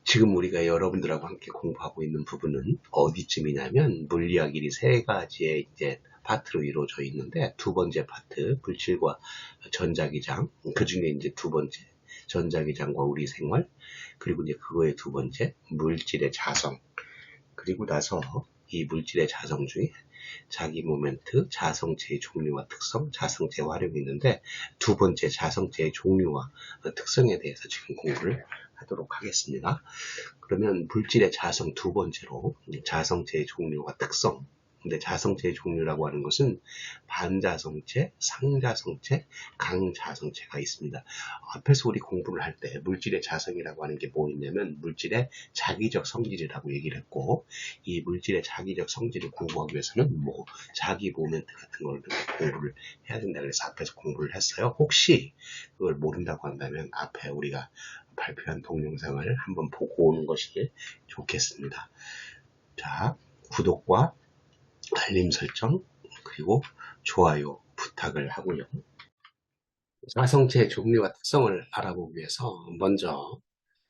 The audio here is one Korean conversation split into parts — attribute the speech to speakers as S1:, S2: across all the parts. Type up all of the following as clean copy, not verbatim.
S1: 지금 우리가 여러분들하고 함께 공부하고 있는 부분은 어디쯤이냐면 물리학 1이 세 가지의 이제 파트로 이루어져 있는데 두 번째 파트 물질과 전자기장, 그 중에 이제 두 번째 전자기장과 우리 생활, 그리고 이제 그거의 두 번째 물질의 자성, 그리고 나서 이 물질의 자성 중에 자기 모멘트, 자성체의 종류와 특성, 자성체 활용이 있는데 두 번째 자성체의 종류와 특성에 대해서 지금 공부를 하도록 하겠습니다. 그러면 물질의 자성 두 번째로 자성체의 종류와 특성. 근데 자성체의 종류라고 하는 것은 반자성체, 상자성체, 강자성체가 있습니다. 앞에서 우리 공부를 할 때 물질의 자성이라고 하는 게 뭐였냐면 물질의 자기적 성질이라고 얘기를 했고, 이 물질의 자기적 성질을 공부하기 위해서는 뭐 자기 모멘트 같은 걸 공부를 해야 된다 그래서 앞에서 공부를 했어요. 혹시 그걸 모른다고 한다면 앞에 우리가 발표한 동영상을 한번 보고 오는 것이 좋겠습니다. 자, 구독과 알림 설정 그리고 좋아요 부탁을 하고요. 자성체의 종류와 특성을 알아보기 위해서 먼저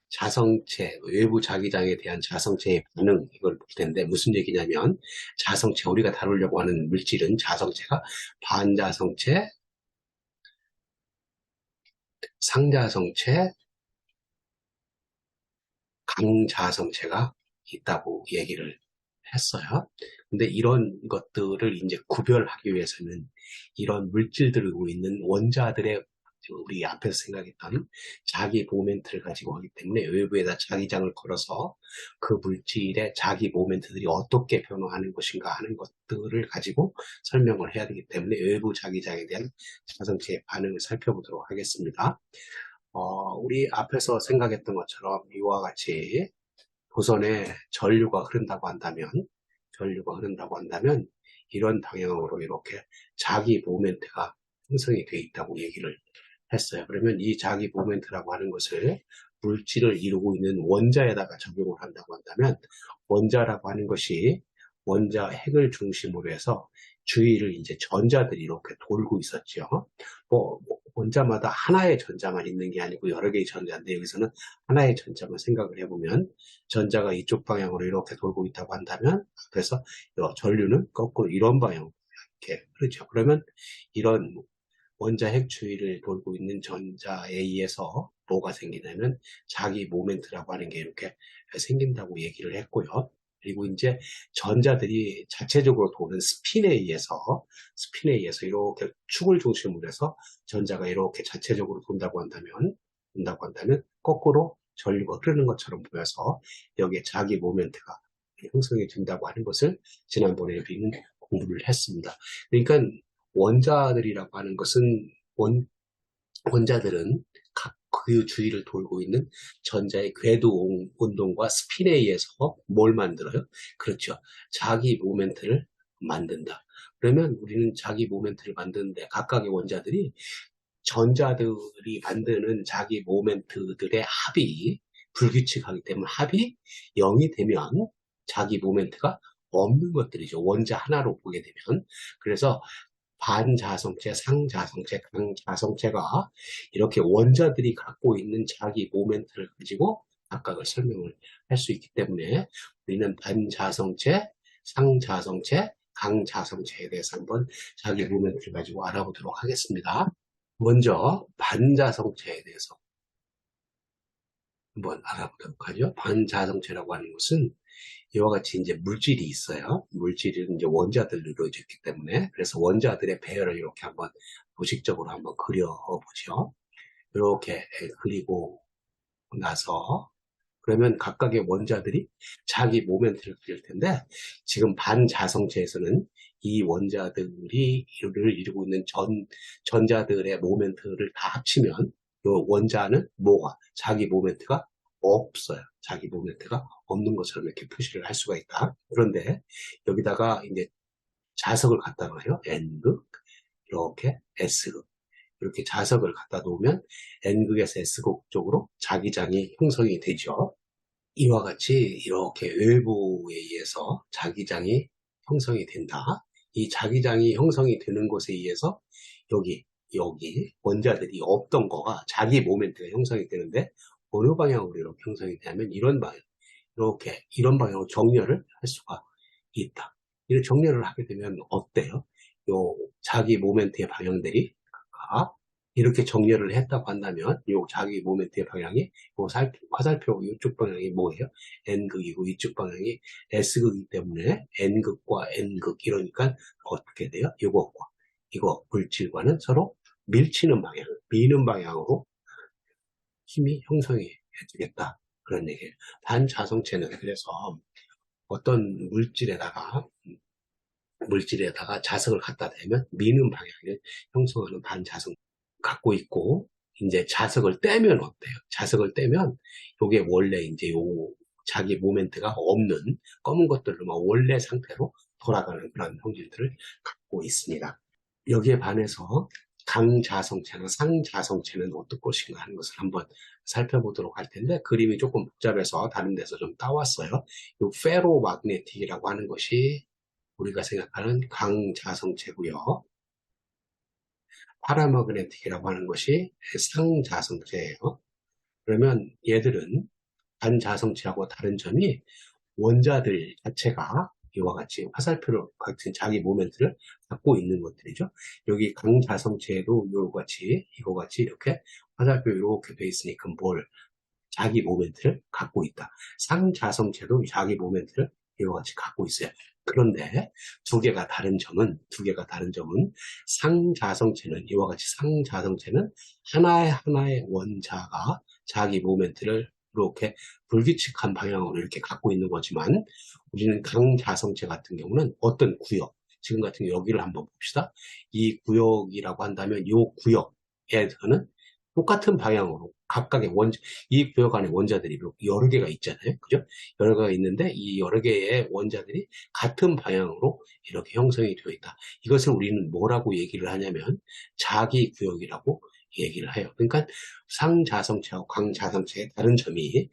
S1: 자성체, 외부 자기장에 대한 자성체의 반응, 이걸 볼 텐데 무슨 얘기냐면 자성체, 우리가 다루려고 하는 물질은 자성체가 반자성체, 상자성체, 강자성체가 있다고 얘기를 했어요. 근데 이런 것들을 이제 구별하기 위해서는 이런 물질들을 갖고 있는 원자들의 우리 앞에서 생각했던 자기 모멘트를 가지고 하기 때문에 외부에다 자기장을 걸어서 그 물질의 자기 모멘트들이 어떻게 변화하는 것인가 하는 것들을 가지고 설명을 해야 되기 때문에 외부 자기장에 대한 자성체의 반응을 살펴보도록 하겠습니다. 우리 앞에서 생각했던 것처럼 이와 같이 도선에 전류가 흐른다고 한다면 이런 방향으로 이렇게 자기 모멘트가 형성이 되어 있다고 얘기를 했어요. 그러면 이 자기 모멘트라고 하는 것을 물질을 이루고 있는 원자에다가 적용을 한다고 한다면 원자라고 하는 것이 원자 핵을 중심으로 해서 주위를 이제 전자들이 이렇게 돌고 있었죠. 원자마다 하나의 전자만 있는 게 아니고 여러 개의 전자인데 여기서는 하나의 전자만 생각을 해보면 전자가 이쪽 방향으로 이렇게 돌고 있다고 한다면 그래서 전류는 거꾸로 이런 방향으로 이렇게 흐르죠. 그러면 이런 원자 핵 주위를 돌고 있는 전자에 의해서 뭐가 생기냐면 자기 모멘트라고 하는 게 이렇게 생긴다고 얘기를 했고요. 그리고 이제 전자들이 자체적으로 도는 스핀에 의해서 이렇게 축을 중심으로 해서 전자가 이렇게 자체적으로 돈다고 한다면 거꾸로 전류가 흐르는 것처럼 보여서 여기에 자기 모멘트가 형성이 된다고 하는 것을 지난번에 우리는 공부를 했습니다. 그러니까 원자들이라고 하는 것은 원자들은 각 그 주위를 돌고 있는 전자의 궤도 운동과 스핀에 의해서 뭘 만들어요? 그렇죠. 자기 모멘트를 만든다. 그러면 우리는 자기 모멘트를 만드는데 각각의 원자들이 전자들이 만드는 자기 모멘트들의 합이 불규칙하기 때문에 합이 0이 되면 자기 모멘트가 없는 것들이죠. 원자 하나로 보게 되면. 그래서 반자성체, 상자성체, 강자성체가 이렇게 원자들이 갖고 있는 자기 모멘트를 가지고 각각을 설명을 할 수 있기 때문에 우리는 반자성체, 상자성체, 강자성체에 대해서 한번 자기 모멘트를 가지고 알아보도록 하겠습니다. 먼저 반자성체에 대해서 한번 알아보도록 하죠. 반자성체라고 하는 것은 이와 같이 이제 물질이 있어요. 물질은 이제 원자들로 이루어져 있기 때문에 그래서 원자들의 배열을 이렇게 한번 도식적으로 한번 그려보죠. 이렇게 그리고 나서 그러면 각각의 원자들이 자기 모멘트를 그릴 텐데 지금 반자성체에서는 이 원자들이 이루고 있는 전자들의 모멘트를 다 합치면 이 원자는 뭐가 자기 모멘트가 없어요. 자기 모멘트가 없는 것처럼 이렇게 표시를 할 수가 있다. 그런데 여기다가 이제 자석을 갖다 놓아요. N극, 이렇게 S극. 이렇게 자석을 갖다 놓으면 N극에서 S극 쪽으로 자기장이 형성이 되죠. 이와 같이 이렇게 외부에 의해서 자기장이 형성이 된다. 이 자기장이 형성이 되는 곳에 의해서 여기 원자들이 없던 거가 자기 모멘트가 형성이 되는데 어느 방향으로 이렇게 형성이 되냐면 이런 방향, 이렇게 이런 방향으로 정렬을 할 수가 있다. 이런 정렬을 하게 되면 어때요? 요 자기 모멘트의 방향들이 이렇게 정렬을 했다고 한다면 요 자기 모멘트의 방향이 요 화살표 이쪽 방향이 뭐예요? N극이고 이쪽 방향이 S극이기 때문에 N극과 N극 이러니까 어떻게 돼요? 이것과 이거 물질과는 서로 밀치는 방향, 미는 방향으로 힘이 형성이 되겠다. 그런 얘기예요. 반자성체는 그래서 어떤 물질에다가 자석을 갖다 대면 미는 방향을 형성하는 반자성 갖고 있고, 이제 자석을 떼면 어때요? 자석을 떼면 이게 원래 이제 요 자기 모멘트가 없는 검은 것들로만 원래 상태로 돌아가는 그런 성질들을 갖고 있습니다. 여기에 반해서 강자성체나 상자성체는 어떤 것인가 하는 것을 한번 살펴보도록 할 텐데, 그림이 조금 복잡해서 다른 데서 좀 따왔어요. 이 페로마그네틱이라고 하는 것이 우리가 생각하는 강자성체고요. 파라마그네틱이라고 하는 것이 상자성체예요. 그러면 얘들은 반자성체하고 다른 점이 원자들 자체가 이와 같이 화살표를 같은 자기 모멘트를 갖고 있는 것들이죠. 여기 강자성체에도 이거 같이 이렇게 화살표 이렇게 돼 있으니까 자기 모멘트를 갖고 있다. 상자성체도 자기 모멘트를 이와 같이 갖고 있어요. 그런데 두 개가 다른 점은 상자성체는 이와 같이 상자성체는 하나의 원자가 자기 모멘트를 이렇게 불규칙한 방향으로 이렇게 갖고 있는 거지만, 우리는 강자성체 같은 경우는 어떤 구역, 지금 같은 경우 여기를 한번 봅시다. 이 구역이라고 한다면 이 구역에서는 똑같은 방향으로 각각의 이 구역 안에 원자들이 여러 개가 있잖아요. 그죠? 여러 개가 있는데 이 여러 개의 원자들이 같은 방향으로 이렇게 형성이 되어 있다. 이것을 우리는 뭐라고 얘기를 하냐면 자기 구역이라고 얘기를 해요. 그러니까 상자성체하고 강자성체의 다른 점이 이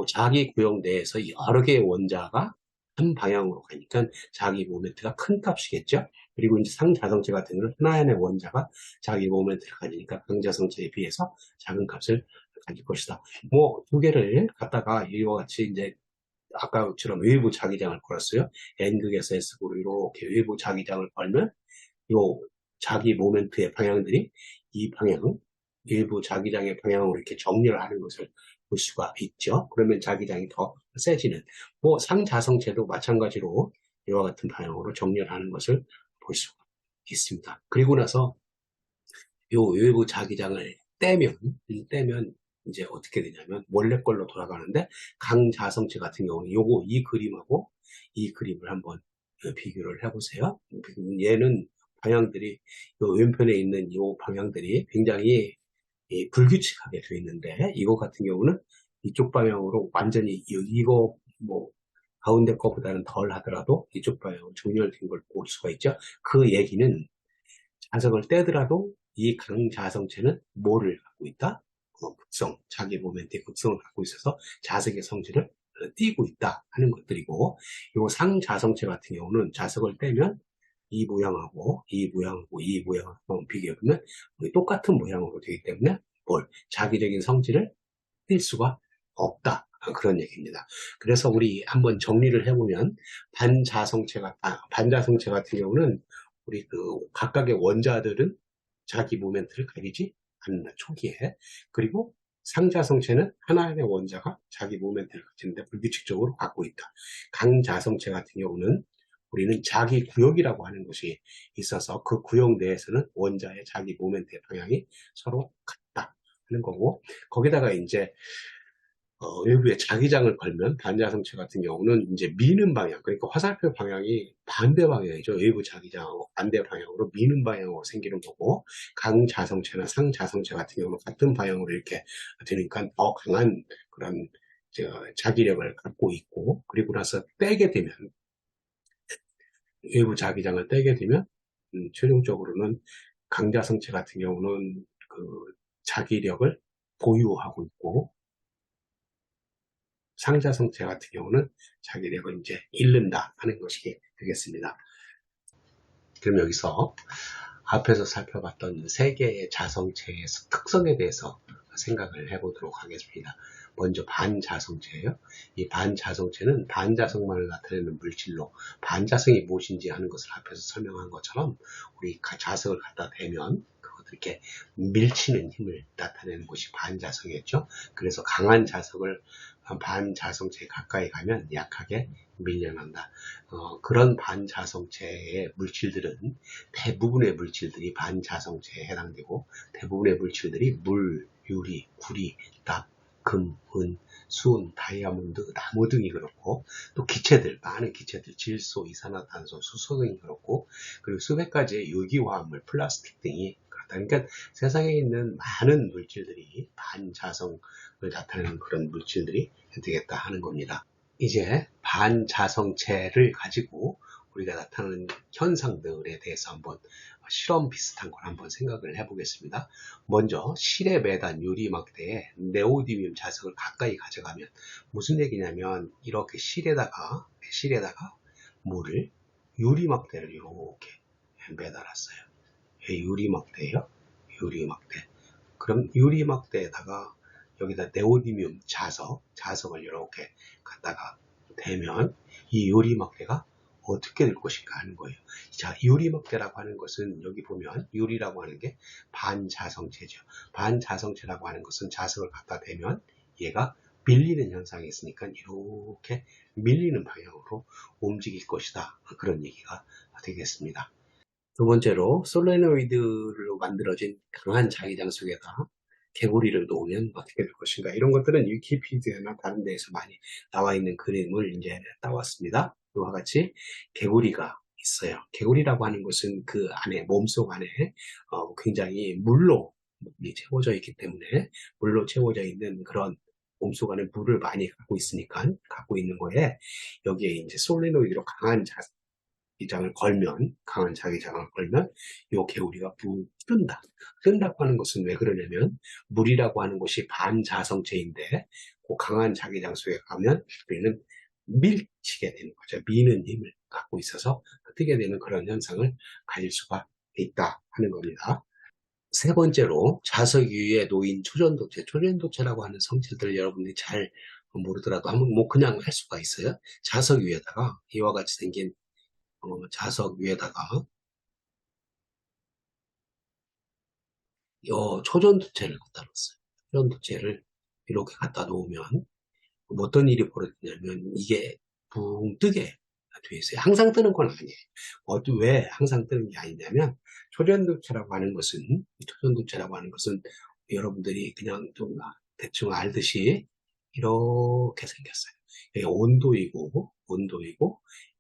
S1: 자기 구역 내에서 여러 개의 원자가 한 방향으로 가니까 자기 모멘트가 큰 값이겠죠. 그리고 이제 상자성체 같은 경우는 하나의 원자가 자기 모멘트를 가지니까 강자성체에 비해서 작은 값을 가질 것이다. 두 개를 갖다가 이와 같이 이제 아까처럼 외부 자기장을 걸었어요. N극에서 S극으로 이렇게 외부 자기장을 걸면 요 자기 모멘트의 방향들이 이 방향, 일부 자기장의 방향으로 이렇게 정렬을 하는 것을 볼 수가 있죠. 그러면 자기장이 더 세지는, 상자성체도 마찬가지로 이와 같은 방향으로 정렬하는 것을 볼 수가 있습니다. 그리고 나서 요 외부 자기장을 떼면 이제 어떻게 되냐면 원래 걸로 돌아가는데, 강자성체 같은 경우는 이 그림하고 이 그림을 한번 비교를 해보세요. 얘는 방향들이 요 왼편에 있는 이 방향들이 굉장히 불규칙하게 되어 있는데, 이거 같은 경우는 이쪽 방향으로 완전히 이거 가운데 거보다는 덜 하더라도 이쪽 방향으로 정렬된 걸 볼 수가 있죠. 그 얘기는 자석을 떼더라도 이 강자성체는 뭐를 갖고 있다? 극성, 자기 모멘트의 극성을 갖고 있어서 자석의 성질을 띄고 있다 하는 것들이고, 이 상자성체 같은 경우는 자석을 떼면 이 모양하고 이 모양하고 비교해보면 똑같은 모양으로 되기 때문에 자기적인 성질을 띌 수가 없다. 그런 얘기입니다. 그래서 우리 한번 정리를 해보면 반자성체 같은 경우는 우리 각각의 원자들은 자기 모멘트를 가리지 않는다. 초기에. 그리고 상자성체는 하나의 원자가 자기 모멘트를 가지는데 불규칙적으로 갖고 있다. 강자성체 같은 경우는 우리는 자기 구역이라고 하는 것이 있어서 그 구역 내에서는 원자의 자기 모멘트의 방향이 서로 같다 하는 거고, 거기다가 이제 외부에 자기장을 걸면 반자성체 같은 경우는 이제 미는 방향, 그러니까 화살표 방향이 반대 방향이죠. 외부 자기장하고 반대 방향으로 미는 방향으로 생기는 거고, 강자성체나 상자성체 같은 경우는 같은 방향으로 이렇게 되니까 더 강한 그런 자기력을 갖고 있고, 그리고 나서 외부 자기장을 떼게 되면 최종적으로는 강자성체 같은 경우는 그 자기력을 보유하고 있고, 상자성체 같은 경우는 자기력을 이제 잃는다 하는 것이 되겠습니다. 그럼 여기서 앞에서 살펴봤던 세 개의 자성체의 특성에 대해서 생각을 해보도록 하겠습니다. 먼저 반자성체예요. 이 반자성체는 반자성만을 나타내는 물질로, 반자성이 무엇인지 하는 것을 앞에서 설명한 것처럼 우리 자석을 갖다 대면 그것들 이렇게 밀치는 힘을 나타내는 것이 반자성이었죠. 그래서 강한 자석을 반자성체 가까이 가면 약하게 밀려난다. 그런 반자성체의 물질들은 대부분의 물질들이 반자성체에 해당되고, 대부분의 물질들이 물, 유리, 구리, 납, 금, 은, 수은, 다이아몬드, 나무 등이 그렇고, 또 기체들, 많은 기체들, 질소, 이산화탄소, 수소 등이 그렇고, 그리고 수백 가지의 유기화합물, 플라스틱 등이 그렇다. 그러니까 세상에 있는 많은 물질들이 반자성을 나타내는 그런 물질들이 되겠다 하는 겁니다. 이제 반자성체를 가지고 우리가 나타나는 현상들에 대해서 한번 실험 비슷한 걸 한번 생각을 해보겠습니다. 먼저 실에 매단 유리막대에 네오디뮴 자석을 가까이 가져가면 무슨 얘기냐면, 이렇게 실에다가 물을 유리막대를 이렇게 매달았어요. 유리막대예요. 유리막대. 그럼 유리막대에다가 여기다 네오디뮴 자석을 이렇게 갖다가 대면 이 유리막대가 어떻게 될 것인가 하는 거예요. 자, 유리막대라고 하는 것은 여기 보면 유리라고 하는 게 반자성체죠. 반자성체라고 하는 것은 자석을 갖다 대면 얘가 밀리는 현상이 있으니까 이렇게 밀리는 방향으로 움직일 것이다. 그런 얘기가 되겠습니다. 두 번째로 솔레노이드로 만들어진 강한 자기장 속에다 개구리를 놓으면 어떻게 될 것인가. 이런 것들은 위키피디아나 다른 데에서 많이 나와 있는 그림을 이제 따왔습니다. 이와 같이 개구리가 있어요. 개구리라고 하는 것은 그 안에, 몸속 안에 굉장히 물로 채워져 있기 때문에, 물로 채워져 있는 그런 몸속 안에 물을 많이 갖고 있으니까, 갖고 있는 거에 여기에 이제 솔레노이드로 강한 강한 자기장을 걸면 이 개구리가 붕 뜬다. 뜬다고 하는 것은 왜 그러냐면, 물이라고 하는 것이 반자성체인데 그 강한 자기장 속에 가면 우리는 밀치게 되는 거죠. 미는 힘을 갖고 있어서 뜨게 되는 그런 현상을 가질 수가 있다 하는 겁니다. 세 번째로 자석 위에 놓인 초전도체. 초전도체라고 하는 성질들을 여러분들이 잘 모르더라도 한번 그냥 할 수가 있어요. 자석 위에다가 이와 같이 생긴 자석 위에다가 초전도체를 갖다 놨어요. 초전도체를 이렇게 갖다 놓으면 어떤 일이 벌어지냐면, 이게 붕 뜨게 돼 있어요. 항상 뜨는 건 아니에요. 왜 항상 뜨는 게 아니냐면, 초전도체라고 하는 것은 여러분들이 그냥 좀 대충 알듯이 이렇게 생겼어요. 여기 온도이고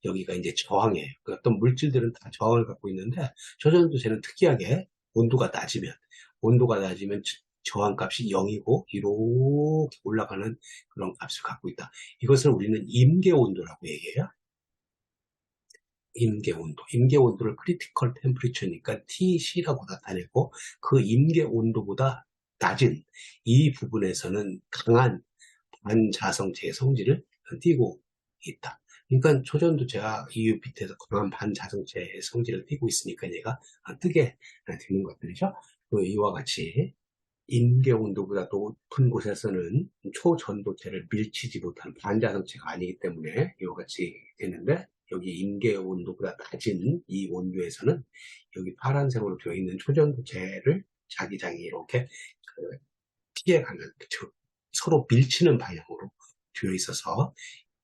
S1: 여기가 이제 저항이에요. 그 어떤 물질들은 다 저항을 갖고 있는데, 초전도체는 특이하게 온도가 낮으면 저항값이 0이고 이렇게 올라가는 그런 값을 갖고 있다. 이것을 우리는 임계온도라고 얘기해요. 임계온도를 크리티컬 템퍼리처니까 TC라고 나타내고, 그 임계온도보다 낮은 이 부분에서는 강한 반자성체의 성질을 띠고 있다. 그러니까 초전도체가 이 밑에서 강한 반자성체의 성질을 띠고 있으니까 얘가 뜨게 되는 것들이죠. 이와 같이 임계온도보다 높은 곳에서는 초전도체를 밀치지 못한 반자성체가 아니기 때문에 이와 같이 되는데, 여기 임계온도보다 낮은 이 온도에서는 여기 파란색으로 되어 있는 초전도체를 자기장이 이렇게 피해가는, 서로 밀치는 방향으로 되어 있어서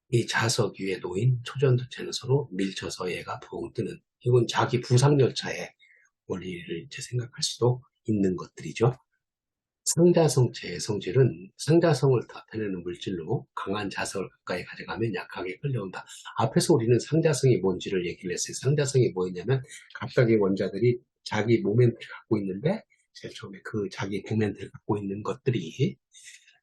S1: 이 자석 위에 놓인 초전도체는 서로 밀쳐서 얘가 붕 뜨는, 이건 자기 부상열차의 원리를 이제 생각할 수도 있는 것들이죠. 상자성체의 성질은 상자성을 나타내는 물질로 강한 자석을 가까이 가져가면 약하게 끌려온다. 앞에서 우리는 상자성이 뭔지를 얘기를 했어요. 상자성이 뭐였냐면, 각각의 원자들이 자기 모멘트를 갖고 있는데, 제일 처음에 그 자기 모멘트를 갖고 있는 것들이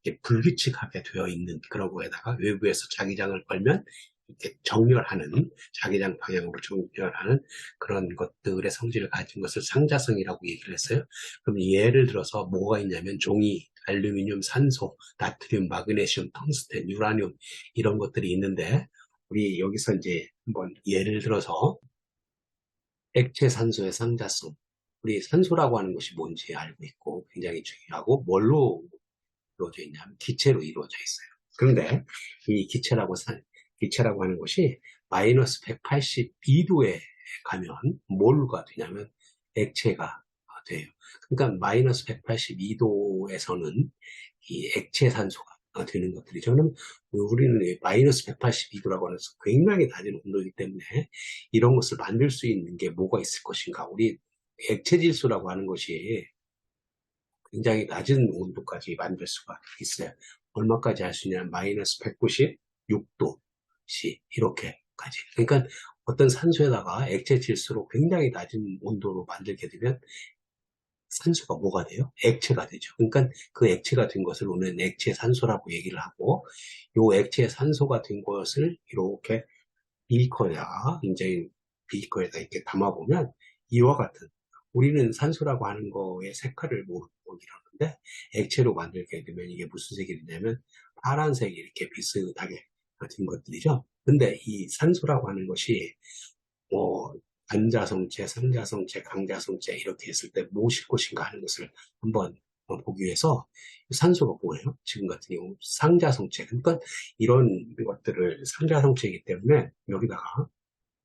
S1: 이렇게 불규칙하게 되어 있는, 그런 거에다가 외부에서 자기장을 걸면 이렇게 자기장 방향으로 정렬하는 그런 것들의 성질을 가진 것을 상자성이라고 얘기를 했어요. 그럼 예를 들어서 뭐가 있냐면, 종이, 알루미늄, 산소, 나트륨, 마그네슘, 텅스텐, 유라늄, 이런 것들이 있는데, 우리 여기서 이제 한번 예를 들어서 액체 산소의 상자성, 우리 산소라고 하는 것이 뭔지 알고 있고 굉장히 중요하고, 뭘로 이루어져 있냐면 기체로 이루어져 있어요. 그런데 이 기체라고 하는 것이 마이너스 182도에 가면 뭐가 되냐면 액체가 돼요. 그러니까 마이너스 182도에서는 이 액체 산소가 되는 것들이죠. 그럼 우리는 마이너스 182도라고 하면서 굉장히 낮은 온도이기 때문에 이런 것을 만들 수 있는 게 뭐가 있을 것인가. 우리 액체 질소라고 하는 것이 굉장히 낮은 온도까지 만들 수가 있어요. 얼마까지 할 수 있냐면 마이너스 196도씨 이렇게까지. 그러니까 어떤 산소에다가 액체 질소로 굉장히 낮은 온도로 만들게 되면 산소가 뭐가 돼요? 액체가 되죠. 그러니까 그 액체가 된 것을 우리는 액체 산소라고 얘기를 하고, 요 액체 산소가 된 것을 이렇게 비커에다 이렇게 담아보면 이와 같은, 우리는 산소라고 하는 거의 색깔을 모르고 이러는데 액체로 만들게 되면 이게 무슨 색이 되냐면 파란색이 이렇게 비슷하게 된 것들이죠. 근데 이 산소라고 하는 것이 반자성체, 상자성체, 강자성체 이렇게 했을 때 무엇일 것인가 하는 것을 한번 보기 위해서 산소가 뭐예요? 지금 같은 경우 상자성체. 그러니까 이런 것들을 상자성체이기 때문에 여기다가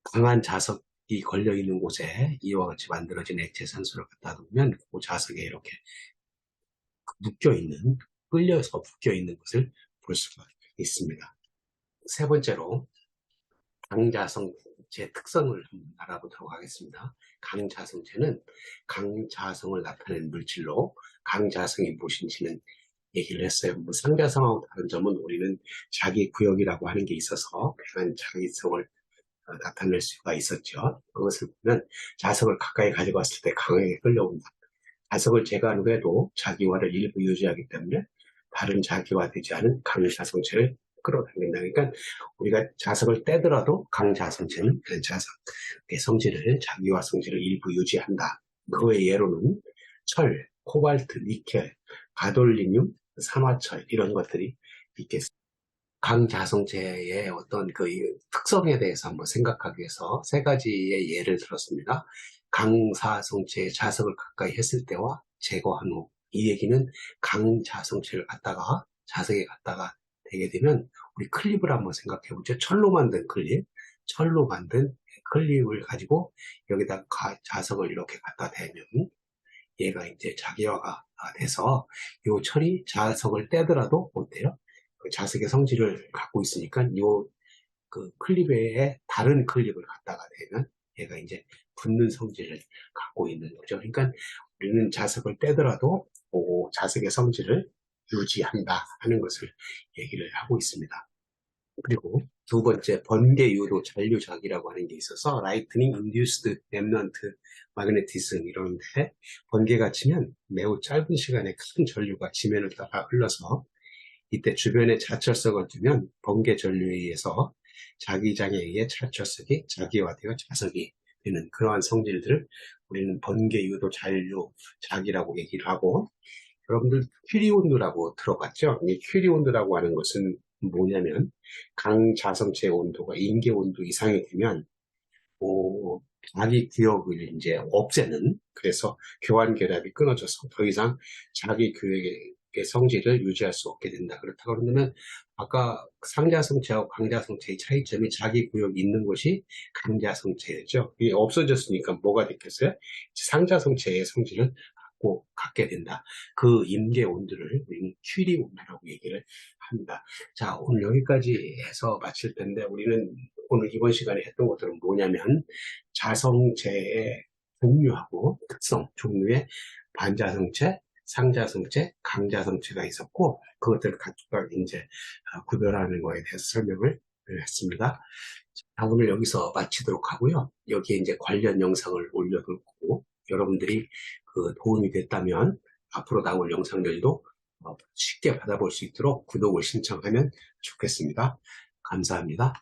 S1: 강한 자석이 걸려있는 곳에 이와 같이 만들어진 액체 산소를 갖다 놓으면 그 자석에 이렇게 끌려서 묶여있는 것을 볼 수가 있습니다. 세 번째로 강자성체 특성을 한번 알아보도록 하겠습니다. 강자성체는 강자성을 나타내는 물질로 강자성이 무엇인지는 얘기를 했어요. 상자성하고 다른 점은 우리는 자기 구역이라고 하는 게 있어서 강한 자기성을 나타낼 수가 있었죠. 그것을 보면 자석을 가까이 가지고 왔을 때 강하게 끌려온다. 자석을 제거한 후에도 자기화를 일부 유지하기 때문에 다른 자기화되지 않은 강자성체를 끌어당긴다. 그러니까 우리가 자석을 떼더라도 강자성체는 그 자석의 성질을, 자기화 성질을 일부 유지한다. 그의 예로는 철, 코발트, 니켈, 가돌리늄, 산화철 이런 것들이 있겠습니다. 강자성체의 어떤 그 특성에 대해서 한번 생각하기 위해서 세 가지의 예를 들었습니다. 강사성체의 자석을 가까이 했을 때와 제거한 후, 이 얘기는 강자성체를 갖다가 자석에 갖다가 되게 되면 우리 클립을 한번 생각해 보죠. 철로 만든 클립을 가지고 여기다 자석을 이렇게 갖다 대면 얘가 이제 자기화가 돼서 이 철이 자석을 떼더라도 어때요? 그 자석의 성질을 갖고 있으니까 그 클립에 다른 클립을 갖다가 대면 얘가 이제 붙는 성질을 갖고 있는 거죠. 그러니까 우리는 자석을 떼더라도 자석의 성질을 유지한다 하는 것을 얘기를 하고 있습니다. 그리고 두 번째, 번개 유도 잔류작이라고 하는 게 있어서 Lightning Induced Remnant Magnetism 이러는데, 번개가 치면 매우 짧은 시간에 큰 전류가 지면을 따라 흘러서 이때 주변에 자철석을 두면 번개 전류에 의해서 자기장에 의해 자철석이 자기화되어 자석이 되는 그러한 성질들을 우리는 번개 유도 잔류작이라고 얘기를 하고, 여러분들 큐리 온도라고 들어봤죠? 이 큐리 온도라고 하는 것은 뭐냐면 강자성체 온도가 임계 온도 이상이 되면 자기 구역을 이제 없애는, 그래서 교환 결합이 끊어져서 더 이상 자기 구역의 성질을 유지할 수 없게 된다. 그렇다고 그러면 아까 상자성체하고 강자성체의 차이점이 자기 구역이 있는 것이 강자성체였죠. 이게 없어졌으니까 뭐가 됐겠어요? 상자성체의 성질을 갖게 된다. 그 임계 온도를 우리는 큐리 온도라고 얘기를 합니다. 자, 오늘 여기까지 해서 마칠 텐데, 우리는 오늘 이번 시간에 했던 것들은 뭐냐면 자성체의 종류하고 특성, 종류의 반자성체, 상자성체, 강자성체가 있었고, 그것들을 각각 이제 구별하는 거에 대해서 설명을 했습니다. 자, 오늘 여기서 마치도록 하고요. 여기에 이제 관련 영상을 올려둘 거고, 여러분들이 그 도움이 됐다면 앞으로 나올 영상들도 쉽게 받아볼 수 있도록 구독을 신청하면 좋겠습니다. 감사합니다.